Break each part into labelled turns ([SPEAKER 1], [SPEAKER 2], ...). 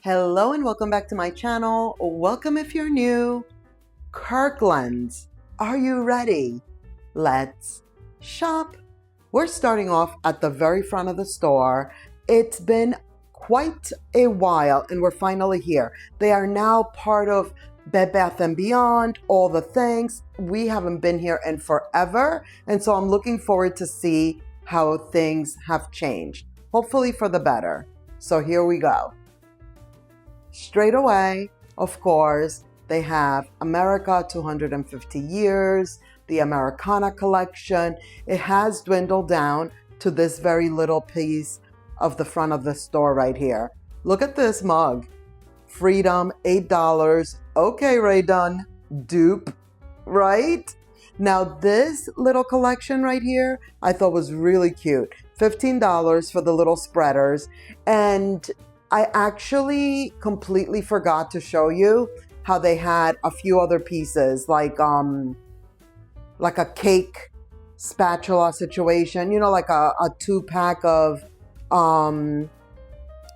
[SPEAKER 1] Hello and welcome back to my channel. Welcome if you're new. Kirklands, are you ready? Let's shop. We're starting off at the very front of the store. It's been quite a while and we're finally here. They are now part of Bed Bath & Beyond, all the things. We haven't been here in forever, and so I'm looking forward to see how things have changed, hopefully for the better. So here we go. Straight away, of course, they have America 250 years, the Americana collection. It has dwindled down to this very little piece of the front of the store right here. Look at this mug. Freedom, $8. Okay, Ray Dunn, dupe, right? Now this little collection right here, I thought was really cute. $15 for the little spreaders. And I actually completely forgot to show you how they had a few other pieces, like a cake spatula situation, you know, like a 2-pack of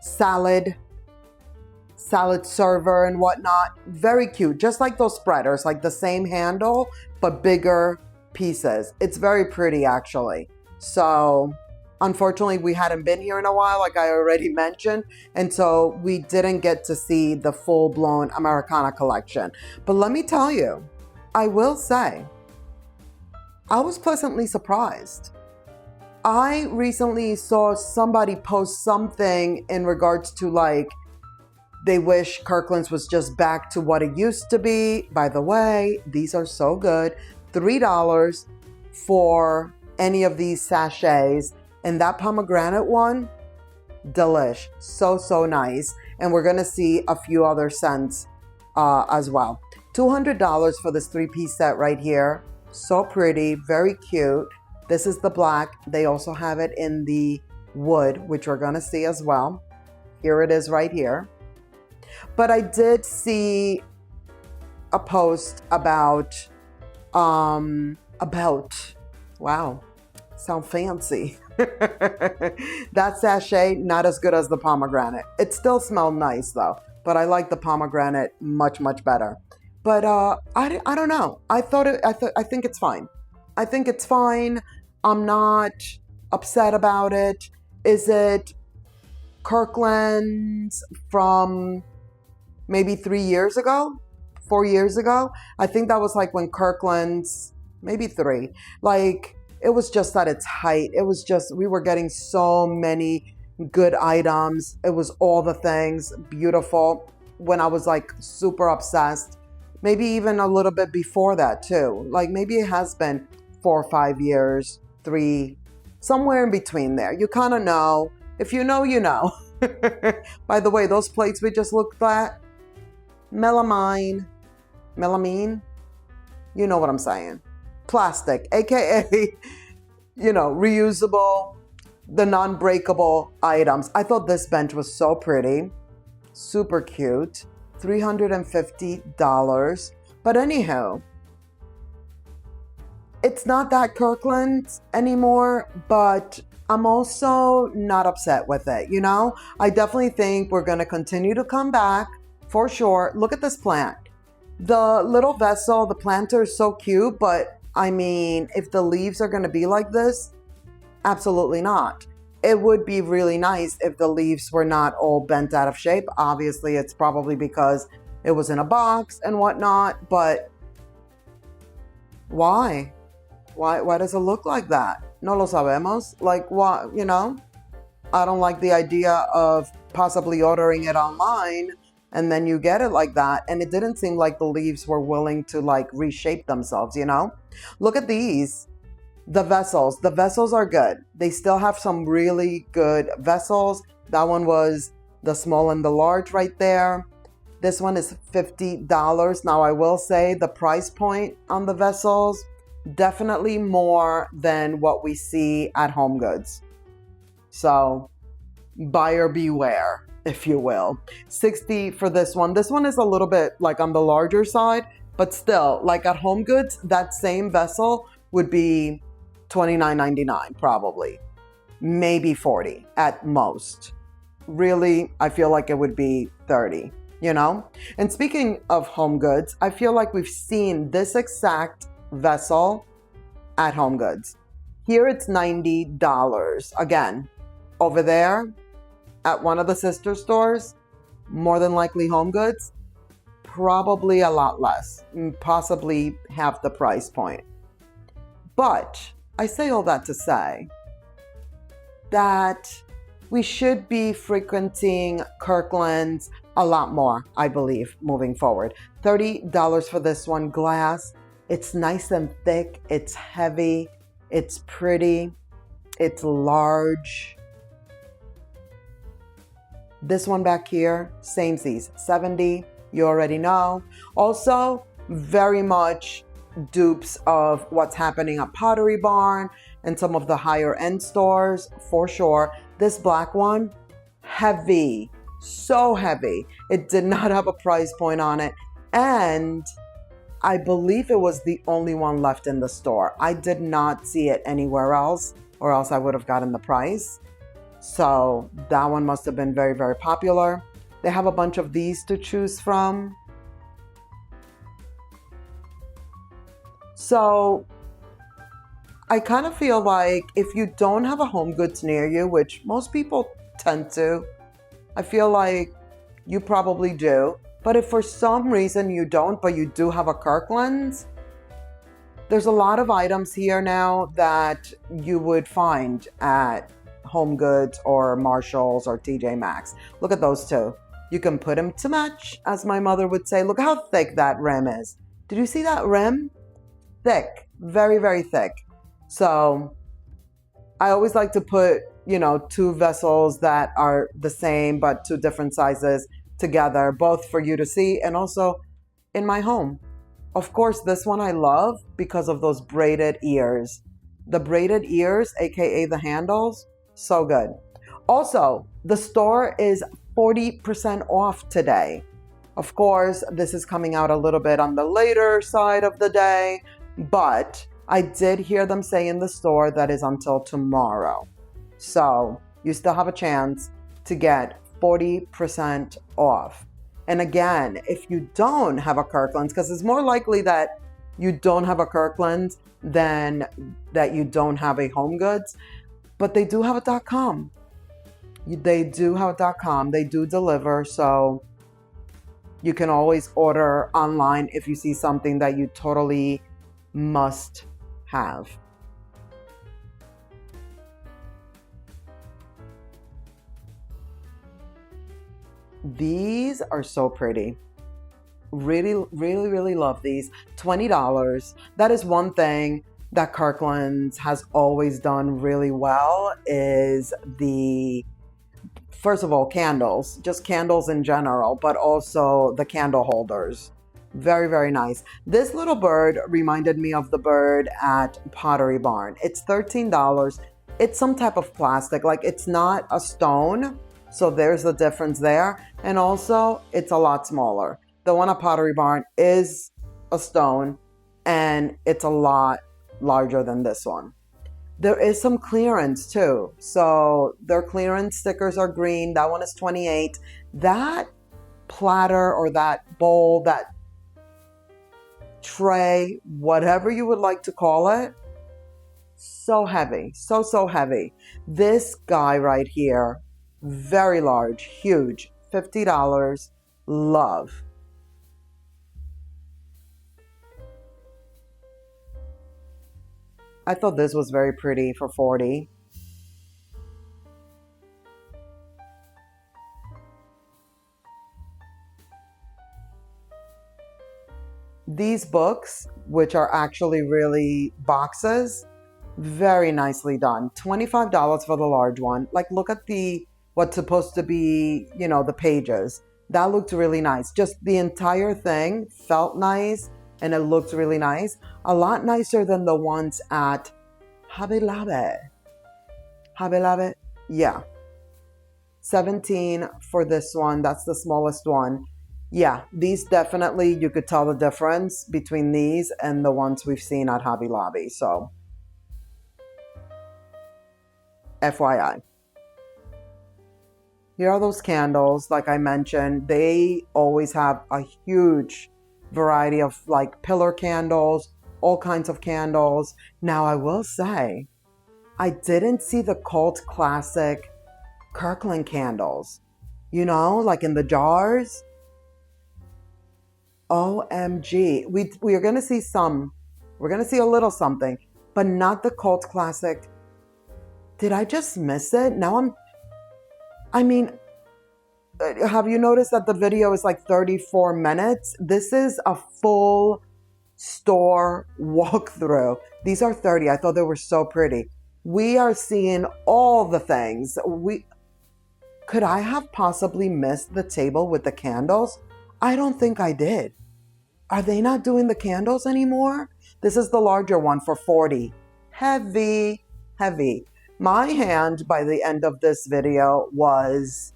[SPEAKER 1] salad server and whatnot. Very cute, just like those spreaders, like the same handle but bigger pieces. It's very pretty actually. So unfortunately, we hadn't been here in a while, like I already mentioned, and so we didn't get to see the full-blown Americana collection. But let me tell you, I will say, I was pleasantly surprised. I recently saw somebody post something in regards to like, they wish Kirkland's was just back to what it used to be. By the way, these are so good. $3 for any of these sachets. And that pomegranate one, delish. So nice. And we're going to see a few other scents as well. $200 for this 3-piece set right here. So pretty, very cute. This is the black. They also have it in the wood, which we're going to see as well. Here it is right here. But I did see a post about, wow, sound fancy. That sachet, not as good as the pomegranate. It still smelled nice though, but I like the pomegranate much better. But I don't know. I think it's fine. I think it's fine. I'm not upset about it. Is it Kirkland's from maybe 3 years ago, 4 years ago? I think that was like when Kirkland's, maybe 3, like it was just at its height. It was just, we were getting so many good items. It was all the things, beautiful, when I was like super obsessed. Maybe even a little bit before that too. Like maybe it has been 4 or 5 years, 3, somewhere in between there. You kind of know. If you know, you know. By the way, those plates we just looked at, melamine, you know what I'm saying. Plastic, AKA, you know, reusable, the non-breakable items. I thought this bench was so pretty, super cute, $350. But anyhow, it's not that Kirkland anymore, but I'm also not upset with it, you know? I definitely think we're gonna continue to come back for sure. Look at this plant. The little vessel, the planter is so cute, but I mean, if the leaves are gonna be like this, absolutely not. It would be really nice if the leaves were not all bent out of shape. Obviously, it's probably because it was in a box and whatnot, but why? Why does it look like that? No lo sabemos. Like what, you know? I don't like the idea of possibly ordering it online and then you get it like that. And it didn't seem like the leaves were willing to like reshape themselves, you know? Look at these. The vessels. The vessels are good. They still have some really good vessels. That one was the small and the large right there. This one is $50. Now I will say the price point on the vessels, definitely more than what we see at Home Goods. So buyer beware, if you will. $60 for this one. This one is a little bit like on the larger side, but still, like at Home Goods, that same vessel would be $29.99 probably. Maybe $40 at most. really, I feel like it would be 30, you know? And speaking of home goods, I feel like we've seen this exact vessel at Home Goods. Here it's $90. Again, over there at one of the sister stores, more than likely Home Goods, probably a lot less, possibly half the price point. But I say all that to say that we should be frequenting Kirkland's a lot more, I believe, moving forward. $30 for this one, glass. It's nice and thick, it's heavy, it's pretty, it's large. This one back here, samesies, 70, you already know. Also, very much dupes of what's happening at Pottery Barn and some of the higher end stores, for sure. This black one, heavy, so heavy. It did not have a price point on it. And I believe it was the only one left in the store. I did not see it anywhere else, or else I would have gotten the price. So that one must have been very, very popular. They have a bunch of these to choose from. So I kind of feel like if you don't have a Home Goods near you, which most people tend to, I feel like you probably do. But if for some reason you don't, but you do have a Kirkland's, there's a lot of items here now that you would find at Home Goods or Marshall's or TJ Maxx. Look at those two. You can put them to match, as my mother would say. Look how thick that rim is. Did you see that rim? Thick, very, very thick. So I always like to put, you know, two vessels that are the same but two different sizes together, both for you to see and also in my home. Of course, this one I love because of those braided ears. The braided ears, aka the handles, so good. Also, the store is 40% off today. Of course, this is coming out a little bit on the later side of the day, but I did hear them say in the store that is until tomorrow. So you still have a chance to get 40% off. And again, if you don't have a Kirkland's, because it's more likely that you don't have a Kirkland's than that you don't have a Home Goods, but they do have a .com. They do have a .com. They do deliver, so you can always order online if you see something that you totally must have. These are so pretty. Really, really, really love these. $20. That is one thing that Kirkland's has always done really well is first of all, candles, just candles in general, but also the candle holders. Very, very nice. This little bird reminded me of the bird at Pottery Barn. It's $13. It's some type of plastic, like it's not a stone. So there's the difference there. And also, it's a lot smaller. The one at Pottery Barn is a stone, and it's a lot larger than this one. There is some clearance too. So their clearance stickers are green. That one is $28. That platter or that bowl, that tray, whatever you would like to call it, so heavy, so heavy. This guy right here, very large, huge, $50, love. I thought this was very pretty for $40. These books, which are actually really boxes, very nicely done. $25 for the large one. Like, look at what's supposed to be, you know, the pages. That looked really nice. Just the entire thing felt nice and it looked really nice. A lot nicer than the ones at Hobby Lobby. Hobby Lobby? Yeah. 17 for this one. That's the smallest one. Yeah, these definitely, you could tell the difference between these and the ones we've seen at Hobby Lobby. So, FYI. Here are those candles. Like I mentioned, they always have a huge variety of like pillar candles, all kinds of candles. Now, I will say, I didn't see the cult classic Kirkland candles, like in the jars. OMG. We are going to see some. We're going to see a little something, but not the cult classic. Did I just miss it? I mean, have you noticed that the video is like 34 minutes? This is a full store walkthrough. These are 30. I thought they were so pretty. We are seeing all the things. Could I have possibly missed the table with the candles? I don't think I did. Are they not doing the candles anymore? This is the larger one for 40. Heavy, heavy. My hand by the end of this video was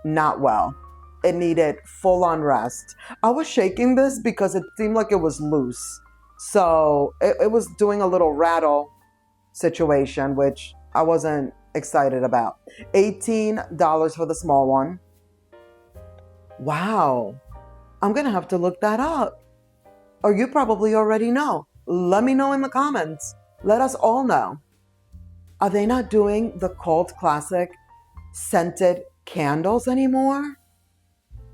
[SPEAKER 1] not well. It needed full-on rest. I was shaking this because it seemed like it was loose. So it was doing a little rattle situation, which I wasn't excited about. $18 for the small one. Wow. I'm going to have to look that up. Or you probably already know. Let me know in the comments. Let us all know. Are they not doing the cult classic scented candles anymore?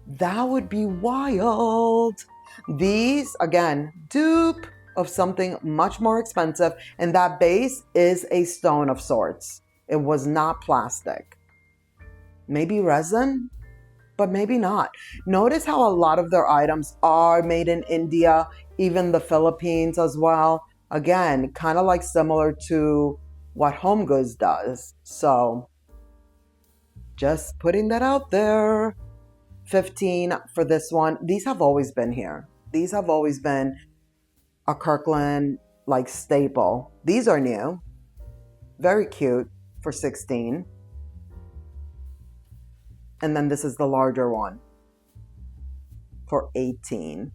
[SPEAKER 1] That would be wild. These, again, dupe of something much more expensive. And that base is a stone of sorts. It was not plastic. Maybe resin, but maybe not. Notice how a lot of their items are made in India, even the Philippines as well. Again, kind of like similar to what Home Goods does. So just putting that out there. 15 for this one. These have always been here. These have always been a Kirkland like staple. These are new. Very cute for 16. And then this is the larger one for 18.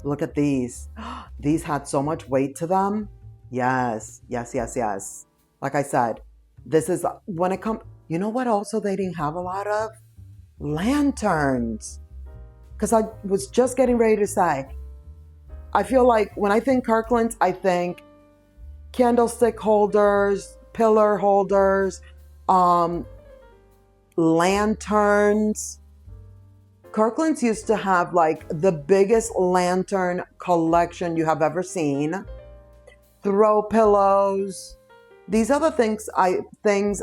[SPEAKER 1] Look at these. These had so much weight to them. Yes, yes, yes, yes. Like I said, this is when it comes, you know what also they didn't have a lot of? Lanterns. Because I was just getting ready to say, I feel like when I think Kirkland's, I think candlestick holders, pillar holders, lanterns. Kirkland's used to have like the biggest lantern collection you have ever seen. Throw pillows. These are the things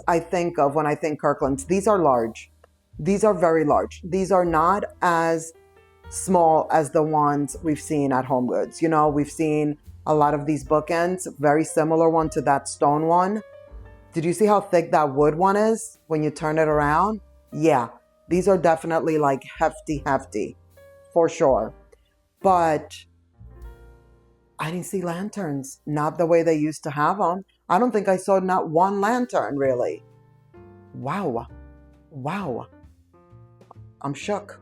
[SPEAKER 1] I think of when I think Kirkland's. These are large. These are very large. These are not as small as the ones we've seen at Home Goods. We've seen a lot of these bookends, very similar one to that stone one. Did you see how thick that wood one is when you turn it around? Yeah, these are definitely like hefty, for sure. But I didn't see lanterns, not the way they used to have them. I don't think I saw not one lantern, really. Wow. Wow. I'm shook.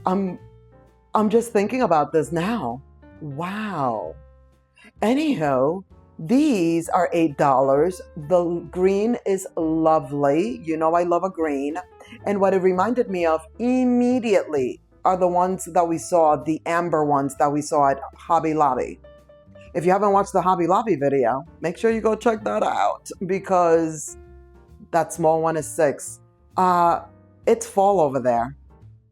[SPEAKER 1] I'm just thinking about this now. Wow. Anyhow, these are $8. The green is lovely. I love a green. And what it reminded me of immediately are the ones that we saw, the amber ones that we saw at Hobby Lobby. If you haven't watched the Hobby Lobby video, make sure you go check that out because that small one is $6. It's fall over there.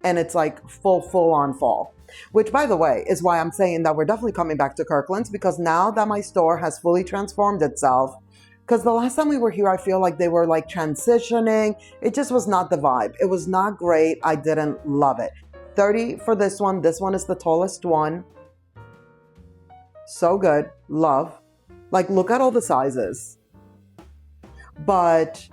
[SPEAKER 1] And it's like full on fall. Which, by the way, is why I'm saying that we're definitely coming back to Kirkland's, because now that my store has fully transformed itself, because the last time we were here, I feel like they were like transitioning. It just was not the vibe. It was not great. I didn't love it. 30 for this one. This one is the tallest one. So good. Love. Like, look at all the sizes. But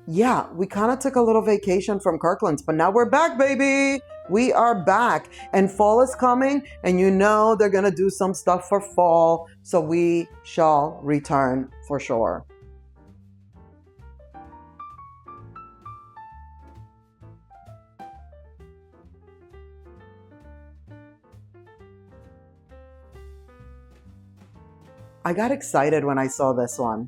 [SPEAKER 1] yeah, we kind of took a little vacation from Kirkland's, but now we're back, baby. We are back, and fall is coming, and they're going to do some stuff for fall, so we shall return for sure. I got excited when I saw this one.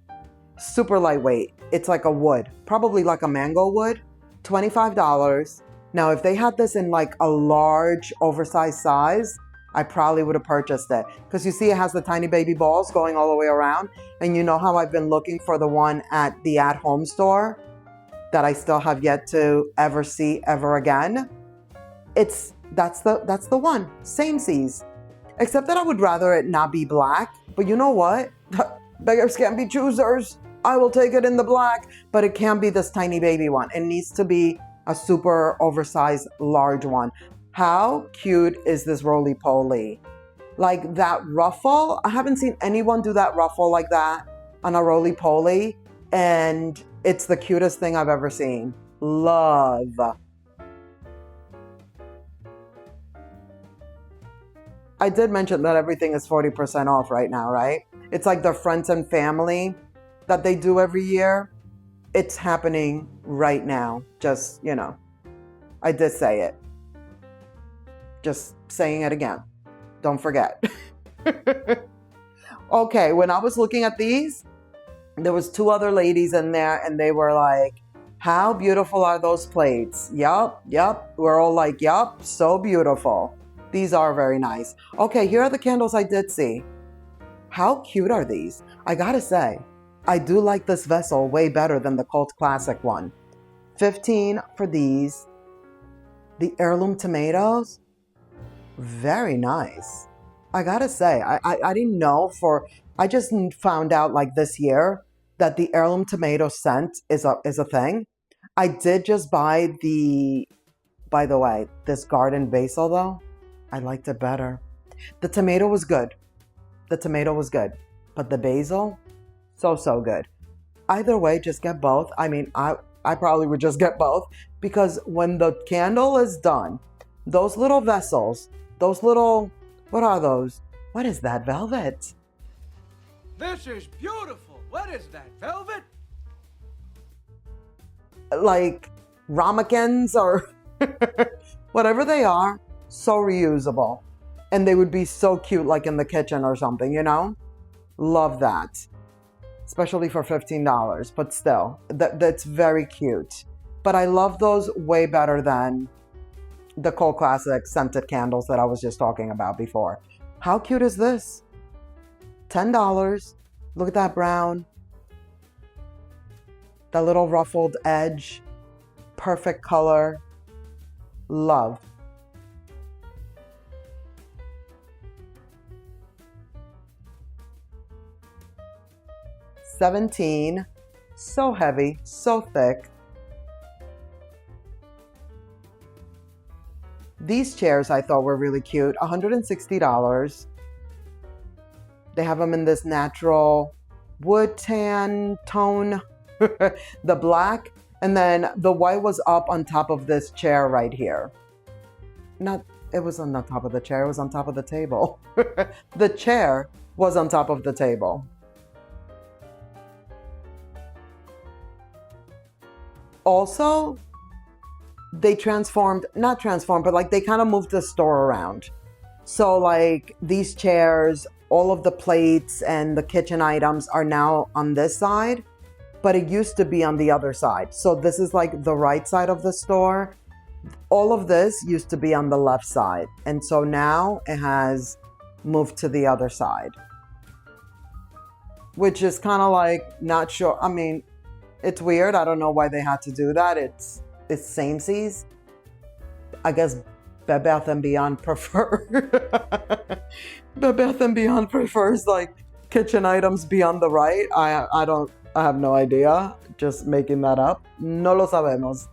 [SPEAKER 1] Super lightweight. It's like a wood, probably like a mango wood, $25. Now, if they had this in like a large, oversized size, I probably would have purchased it. Because you see it has the tiny baby balls going all the way around. And you know how I've been looking for the one at the at-home store that I still have yet to ever see ever again? That's the one, same seas. Except that I would rather it not be black. But you know what? Beggars can't be choosers. I will take it in the black. But it can't be this tiny baby one. It needs to be a super oversized large one. How cute is this roly-poly? Like that ruffle, I haven't seen anyone do that ruffle like that on a roly-poly, and it's the cutest thing I've ever seen. Love. I did mention that everything is 40% off right now, right? It's like the friends and family that they do every year. It's happening right now. Just, you know, I did say it. Just saying it again. Don't forget. Okay, when I was looking at these, there was two other ladies in there and they were like, how beautiful are those plates? Yup. We're all like, yup, so beautiful. These are very nice. Okay, here are the candles I did see. How cute are these? I gotta say, I do like this vessel way better than the Cult Classic one. $15 for these. The heirloom tomatoes, very nice. I gotta say, I didn't know I just found out like this year that the heirloom tomato scent is a thing. I did just buy by the way, this garden basil though. I liked it better. The tomato was good. But the basil, so good. Either way, just get both. I mean, I probably would just get both because when the candle is done, those little vessels, those little, what are those? What is that, velvet?
[SPEAKER 2] This is beautiful. What is that, velvet?
[SPEAKER 1] Like ramekins or whatever they are, so reusable. And they would be so cute like in the kitchen or something, you know? Love that. Especially for $15, but still, that's very cute. But I love those way better than the Cult Classic scented candles that I was just talking about before. How cute is this? $10. Look at that brown. That little ruffled edge. Perfect color. Love. $17. So heavy, so thick. These chairs I thought were really cute. $160. They have them in this natural wood tan tone. The black. And then the white was up on top of this chair right here. It was on the top of the chair. It was on top of the table. The chair was on top of the table. Also, they not transformed, but like they kind of moved the store around. So like these chairs, all of the plates and the kitchen items are now on this side, but it used to be on the other side. So this is like the right side of the store. All of this used to be on the left side. And so now it has moved to the other side, which is kind of like not sure. I mean, it's weird. I don't know why they had to do that. It's samesies. I guess Bed Bath & Beyond prefer. Bed Bath & Beyond prefers like kitchen items be on the right. I have no idea. Just making that up. No lo sabemos.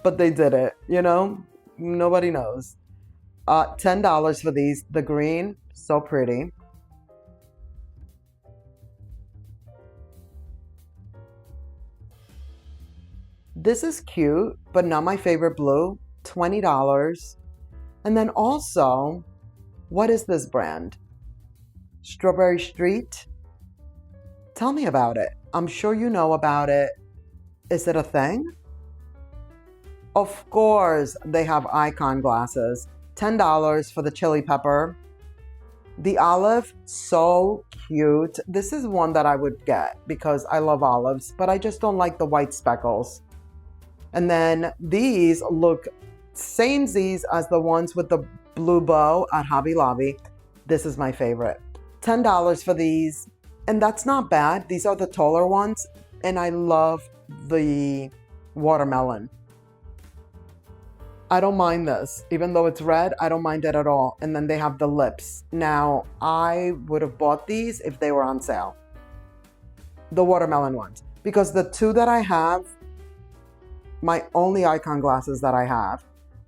[SPEAKER 1] But they did it, you know? Nobody knows. $10 for these. The green, so pretty. This is cute, but not my favorite blue. $20. And then also, what is this brand? Strawberry Street? Tell me about it. I'm sure you know about it. Is it a thing? Of course, they have icon glasses. $10 for the chili pepper. The olive, so cute. This is one that I would get because I love olives, but I just don't like the white speckles. And then these look samesies as the ones with the blue bow at Hobby Lobby. This is my favorite. $10 for these. And that's not bad. These are the taller ones. And I love the watermelon. I don't mind this. Even though it's red, I don't mind it at all. And then they have the lips. Now, I would have bought these if they were on sale. The watermelon ones. Because the two that I have, my only icon glasses that I have,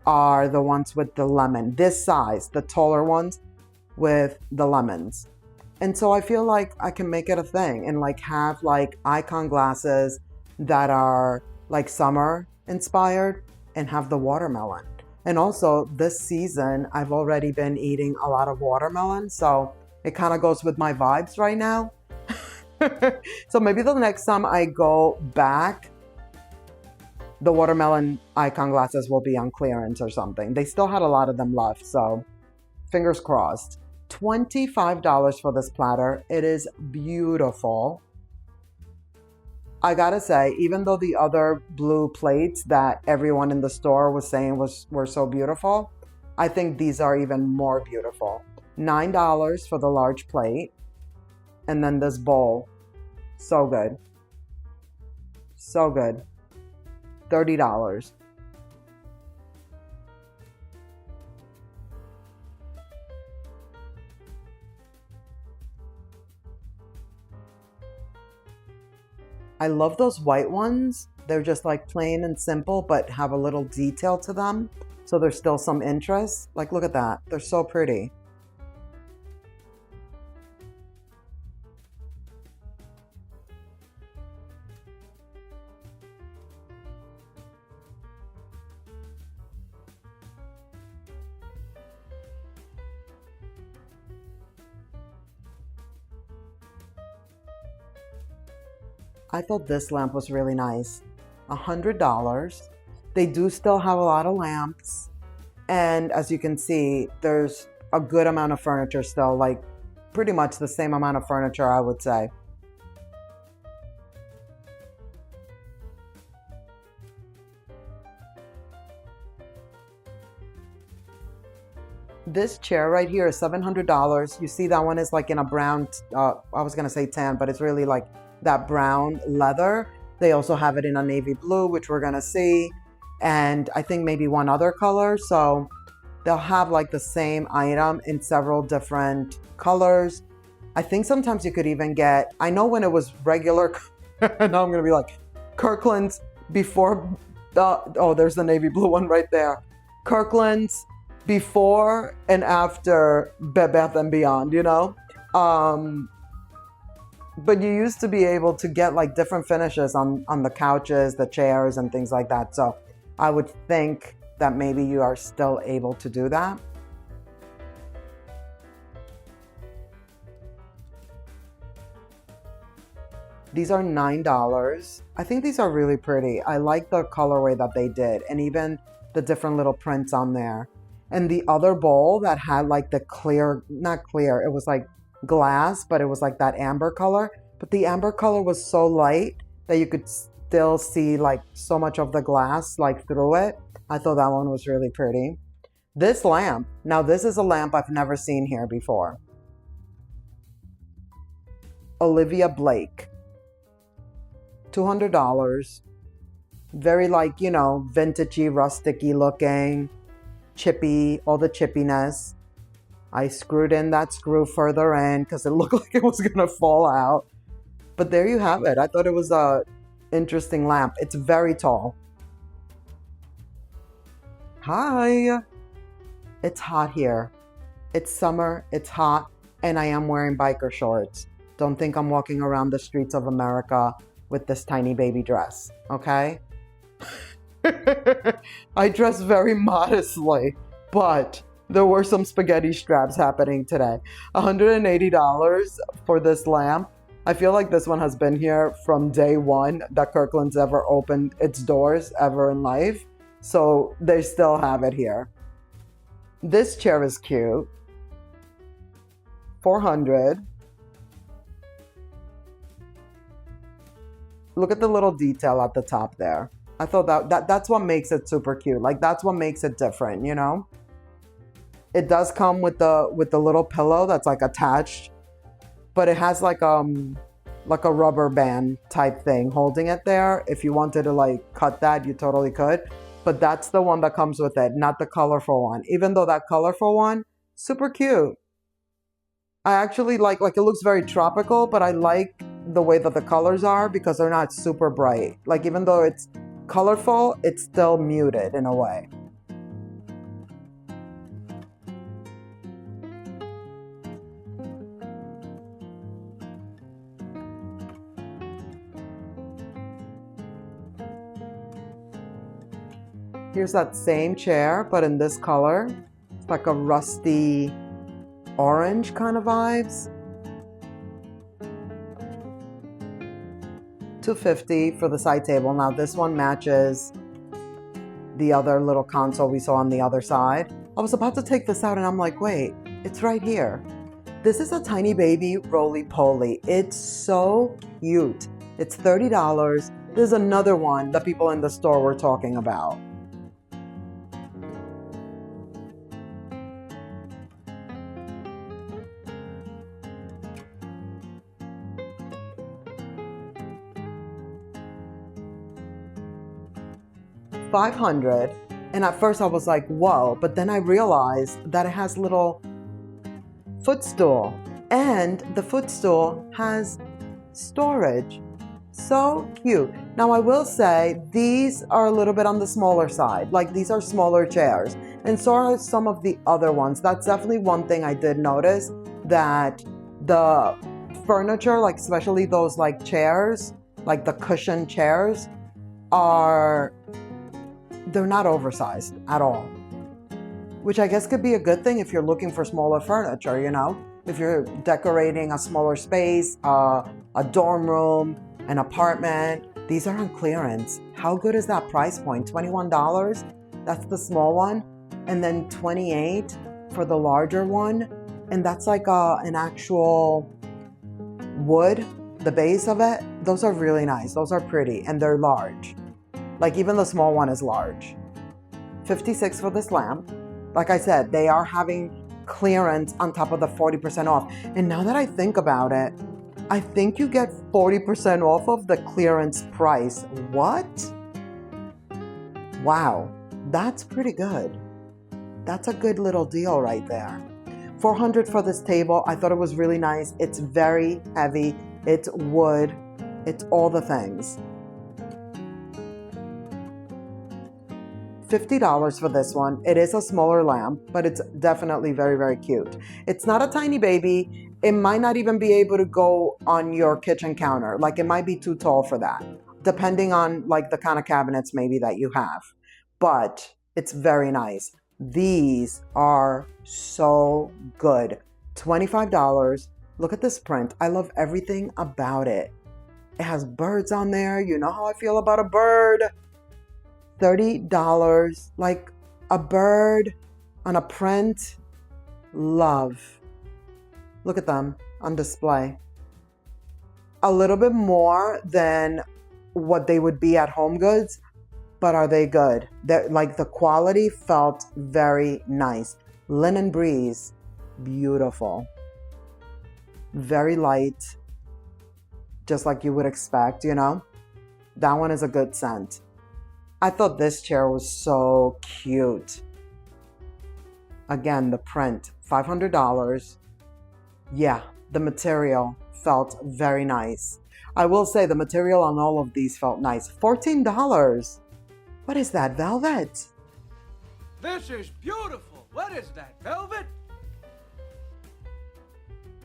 [SPEAKER 1] are the ones with the lemon. This size, the taller ones with the lemons. And so I feel like I can make it a thing and like have like icon glasses that are like summer inspired and have the watermelon. And also this season, I've already been eating a lot of watermelon. So it kind of goes with my vibes right now. So maybe the next time I go back, the watermelon icon glasses will be on clearance or something. They still had a lot of them left. So fingers crossed. $25 for this platter. It is beautiful. I gotta say, even though the other blue plates that everyone in the store was saying were so beautiful, I think these are even more beautiful. $9 for the large plate. And then this bowl. So good. So good. $30. I love those white ones. They're just like plain and simple, but have a little detail to them. So there's still some interest. Like, look at that. They're so pretty. I thought this lamp was really nice. $100. They do still have a lot of lamps. And as you can see, there's a good amount of furniture still, like pretty much the same amount of furniture, I would say. This chair right here is $700. You see that one is like in a brown, I was gonna say tan, but it's really like that brown leather. They also have it in a navy blue, which we're gonna see. And I think maybe one other color. So they'll have like the same item in several different colors. I think sometimes you could even get, I know when it was regular, now I'm gonna be like, Kirkland's before, oh, there's the navy blue one right there. Kirkland's before and after Bed Bath & Beyond, you know? But you used to be able to get like different finishes on the couches, the chairs, and things like that. So I would think that maybe you are still able to do that. These are $9. I think these are really pretty. I like the colorway that they did and even the different little prints on there. And the other bowl that had like the clear, not clear, it was like glass, but it was like that amber color. But the amber color was so light that you could still see like so much of the glass like through it. I thought that one was really pretty. This lamp, now this is a lamp I've never seen here before. Olivia Blake. $200. Very like, you know, vintagey, rusticy looking, chippy, all the chippiness. I screwed in that screw further in because it looked like it was gonna fall out. But there you have it. I thought it was a interesting lamp. It's very tall. Hi. It's hot here. It's summer, it's hot, and I am wearing biker shorts. Don't think I'm walking around the streets of America with this tiny baby dress, okay? I dress very modestly, but there were some spaghetti straps happening today. $180 for this lamp. I feel like this one has been here from day one that Kirkland's ever opened its doors ever in life. So they still have it here. This chair is cute. $400. Look at the little detail at the top there. I thought that's what makes it super cute. Like that's what makes it different, you know? It does come with the little pillow that's like attached, but it has like a rubber band type thing holding it there. If you wanted to like cut that, you totally could. But that's the one that comes with it, not the colorful one. Even though that colorful one, super cute. I actually like it looks very tropical, but I like the way that the colors are because they're not super bright. Like even though it's colorful, it's still muted in a way. Here's that same chair, but in this color. It's like a rusty orange kind of vibes. $250 for the side table. Now this one matches the other little console we saw on the other side. I was about to take this out and I'm like, wait, it's right here. This is a tiny baby roly-poly. It's so cute. It's $30. There's another one that people in the store were talking about. $500, and at first I was like, whoa, but then I realized that it has little footstool, and the footstool has storage. So cute. Now I will say these are a little bit on the smaller side, like these are smaller chairs, and so are some of the other ones. That's definitely one thing I did notice, that the furniture, like especially those like chairs, like the cushion chairs, they're not oversized at all, which I guess could be a good thing if you're looking for smaller furniture, you know, if you're decorating a smaller space, a dorm room, an apartment. These are on clearance. How good is that price point? $21, that's the small one, and then $28 for the larger one, and that's like an actual wood, the base of it. Those are really nice. Those are pretty, and they're large. Like even the small one is large. $56 for this lamp. Like I said, they are having clearance on top of the 40% off. And now that I think about it, I think you get 40% off of the clearance price. What? Wow, that's pretty good. That's a good little deal right there. $400 for this table. I thought it was really nice. It's very heavy. It's wood. It's all the things. $50 for this one. It is a smaller lamp, but it's definitely very, very cute. It's not a tiny baby. It might not even be able to go on your kitchen counter. Like it might be too tall for that, depending on like the kind of cabinets maybe that you have. But it's very nice. These are so good. $25. Look at this print. I love everything about it. It has birds on there. You know how I feel about a bird. $30, like a bird on a print. Love. Look at them on display. A little bit more than what they would be at Home Goods, but are they good? They're, like the quality felt very nice. Linen Breeze, beautiful. Very light, just like you would expect, you know? That one is a good scent. I thought this chair was so cute. Again, the print, $500. Yeah, the material felt very nice. I will say the material on all of these felt nice. $14. What is that, velvet?
[SPEAKER 2] This is beautiful. What is that, velvet?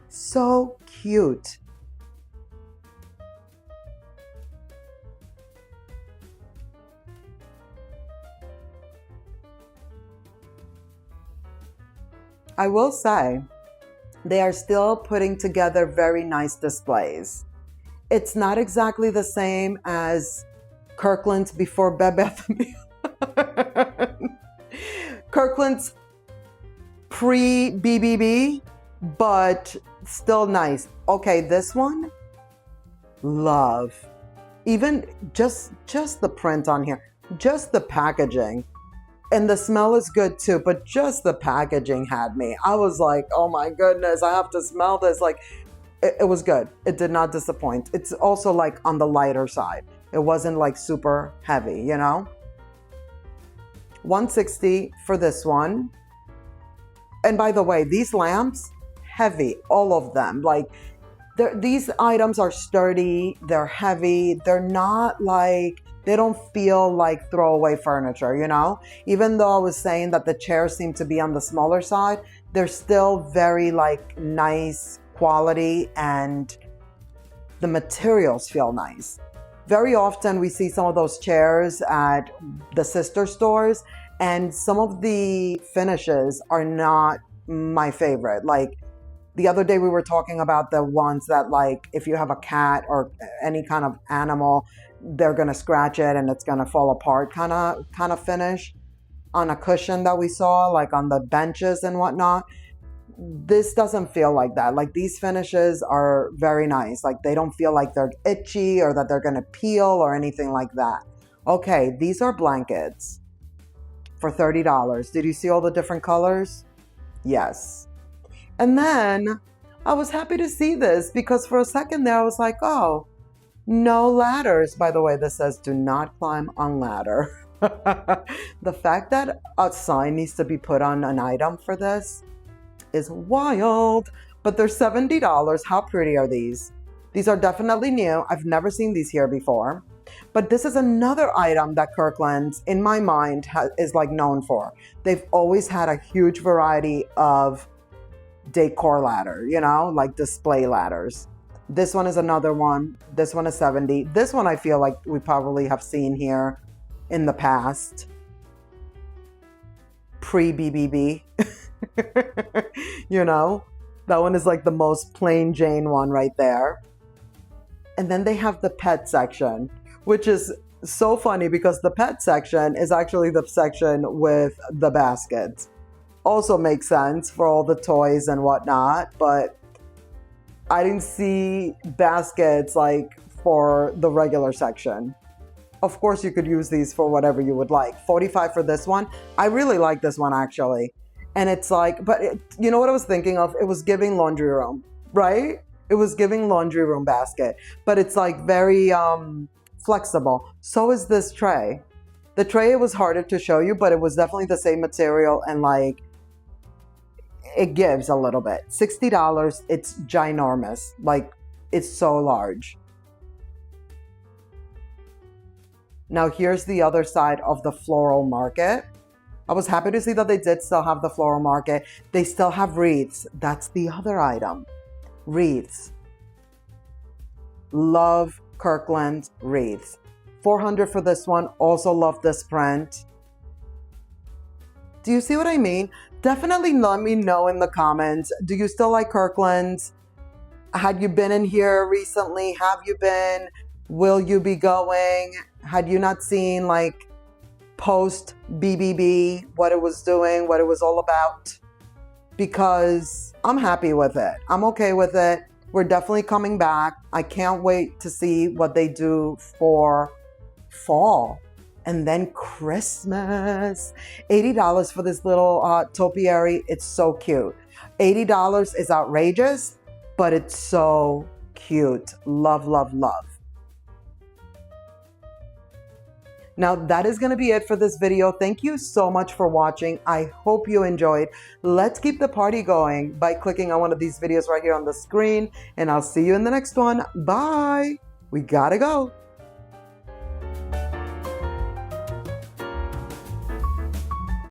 [SPEAKER 1] So cute. I will say, they are still putting together very nice displays. It's not exactly the same as Kirkland's before Bed Bath & Beyond. Kirkland's pre-BBB, but Still nice. Okay, this one, love. Even just the print on here, just the packaging. And the smell is good too, but just the packaging had me. I was like, oh my goodness, I have to smell this. Like, it was good. It did not disappoint. It's also like on the lighter side. It wasn't like super heavy, you know? $160 for this one. And by the way, these lamps, heavy, all of them. Like, these items are sturdy, they're heavy, they're not like, they don't feel like throwaway furniture, you know? Even though I was saying that the chairs seem to be on the smaller side, they're still very like nice quality and the materials feel nice. Very often we see some of those chairs at the sister stores and some of the finishes are not my favorite. Like the other day we were talking about the ones that like if you have a cat or any kind of animal, they're gonna scratch it and it's gonna fall apart kind of finish on a cushion that we saw, like on the benches and whatnot. This doesn't feel like that. Like these finishes are very nice. Like they don't feel like they're itchy or that they're gonna peel or anything like that. Okay, these are blankets for $30. Did you see all the different colors? Yes. And then I was happy to see this because for a second there I was like, oh, no ladders. By the way, this says do not climb on ladder. The fact that a sign needs to be put on an item for this is wild, but they're $70. How pretty are these? These are definitely new. I've never seen these here before, but this is another item that Kirkland's, in my mind, is like known for. They've always had a huge variety of decor ladder, you know, like display ladders. This one is another one. This one is $70. This one I feel like we probably have seen here in the past. Pre-BBB. You know? That one is like the most plain Jane one right there. And then they have the pet section, which is so funny because the pet section is actually the section with the baskets. Also makes sense for all the toys and whatnot, but I didn't see baskets like for the regular section. Of course, you could use these for whatever you would like. $45 for this one. I really like this one actually. And it's like, but you know what I was thinking of? It was giving laundry room, right? It was giving laundry room basket, but it's like very flexible. So is this tray. The tray, it was harder to show you, but it was definitely the same material and like, it gives a little bit. $60, it's ginormous. Like, it's so large. Now, here's the other side of the floral market. I was happy to see that they did still have the floral market. They still have wreaths. That's the other item. Wreaths. Love Kirkland wreaths. $400 for this one. Also love this print. Do you see what I mean? Definitely let me know in the comments. Do you still like Kirkland's? Had you been in here recently? Have you been? Will you be going? Had you not seen like post BBB, what it was doing, what it was all about? Because I'm happy with it. I'm okay with it. We're definitely coming back. I can't wait to see what they do for fall. And then Christmas, $80 for this little topiary. It's so cute. $80 is outrageous, but it's so cute. Love, love, love. Now that is going to be it for this video. Thank you so much for watching. I hope you enjoyed. Let's keep the party going by clicking on one of these videos right here on the screen, and I'll see you in the next one. Bye. We gotta go.